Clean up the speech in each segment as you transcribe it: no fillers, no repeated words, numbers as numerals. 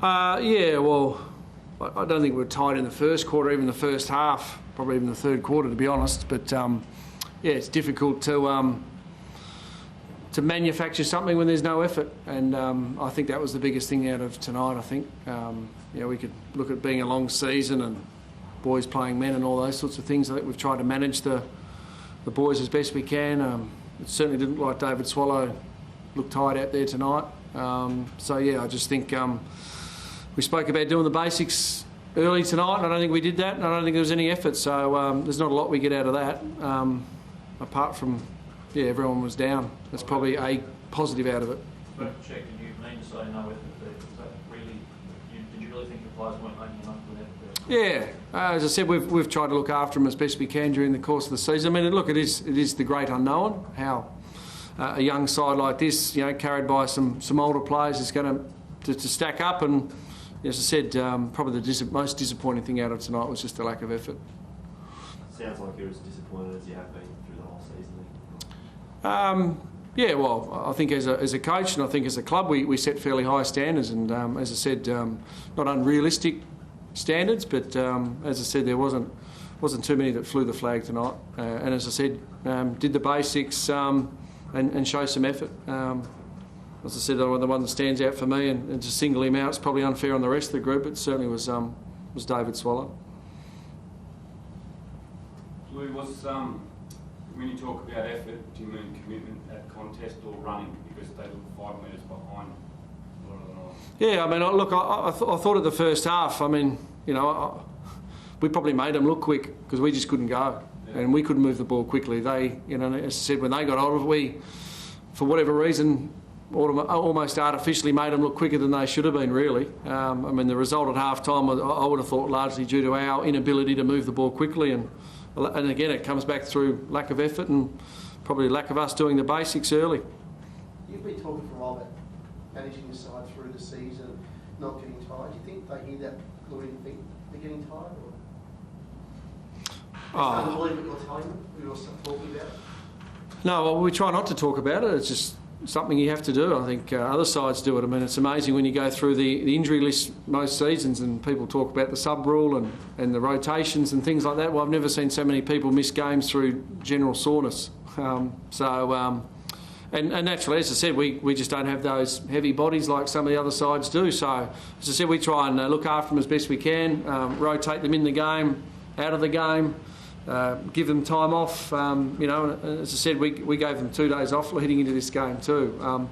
Yeah, well, I don't think we were tight in the first quarter, even the first half, probably even the third quarter, to be honest. But yeah, it's difficult to manufacture something when there's no effort, and I think that was the biggest thing out of tonight. I think we could look at being a long season and boys playing men and all those sorts of things. I think we've tried to manage the boys as best we can. It certainly didn't look like David Swallow looked tired out there tonight. So yeah, I just think we spoke about doing the basics early tonight, and I don't think we did that, and I don't think there was any effort. So there's not a lot we get out of that, apart from everyone was down. That's probably a positive out of it. But check, did you mean to say no effort there? Was that really? Did you really think the players weren't making enough with effort? Yeah, as I said, we've tried to look after them as best we can during the course of the season. I mean, look, it is the great unknown how a young side like this, carried by some older players, is going to stack up. And as I said, probably the most disappointing thing out of tonight was just the lack of effort. Sounds like you're as disappointed as you have been through the whole season. Yeah, well, I think as a coach and I think as a club, we set fairly high standards, and as I said, not unrealistic standards, but as I said, there wasn't too many that flew the flag tonight. And as I said, did the basics and show some effort. As I said, the one that stands out for me, and to single him out, it's probably unfair on the rest of the group. It certainly was David Swallow. Lou, when you talk about effort, do you mean commitment at contest or running? Because they look 5 metres behind a lot of the night. Yeah, I mean, look, I thought at the first half, I mean, we probably made them look quick because we just couldn't go, and we couldn't move the ball quickly. They, as I said, when they got hold of it, we, for whatever reason, almost artificially made them look quicker than they should have been, really. I mean, the result at half-time, I would have thought largely due to our inability to move the ball quickly, and again, it comes back through lack of effort and probably lack of us doing the basics early. You've been talking for a while about managing your side through the season, not getting tired. Do you think they hear that, Louis, and think they're getting tired? Or do you believe what you're telling them, you're talking about? No, well, we try not to talk about it. It's just something you have to do. I think other sides do it. I mean, it's amazing when you go through the injury list most seasons and people talk about the sub-rule and the rotations and things like that. Well, I've never seen so many people miss games through general soreness. And naturally, as I said, we just don't have those heavy bodies like some of the other sides do. So, as I said, we try and look after them as best we can, rotate them in the game, out of the game, give them time off. As I said, we gave them 2 days off heading into this game too.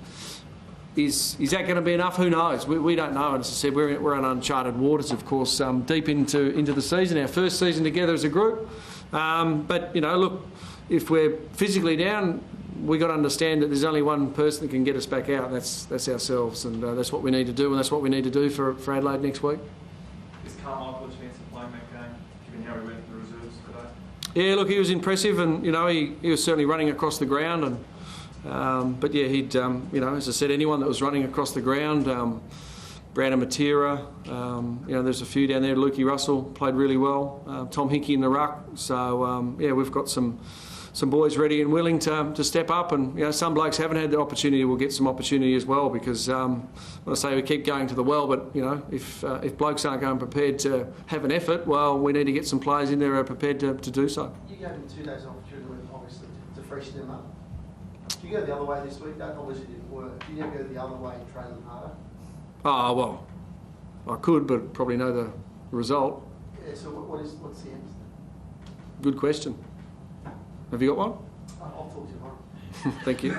Is that going to be enough? Who knows? We don't know. And as I said, we're on uncharted waters, of course, deep into the season, our first season together as a group. But look, if we're physically down, we've got to understand that there's only one person that can get us back out, and that's ourselves. And that's what we need to do, and that's what we need to do for Adelaide next week. Is Carmichael a chance of playing that game, given how he went in the reserves today? Yeah, look, he was impressive, and he was certainly running across the ground, and but yeah, he'd as I said, anyone that was running across the ground, Brandon Matera, there's a few down there. Lukey Russell played really well. Tom Hickey in the ruck. So we've got some boys ready and willing to step up, and some blokes haven't had the opportunity will get some opportunity as well, because when I say we keep going to the well, but if blokes aren't going prepared to have an effort, well, we need to get some players in there who are prepared to do so. You gave them 2 days off during the week, obviously, to freshen them up. Do you go the other way this week? That obviously didn't work. Do you never go the other way and train them harder? Oh, well, I could, but probably know the result. Yeah, so what's the answer? Good question. Have you got one? I'll talk to you tomorrow. Thank you.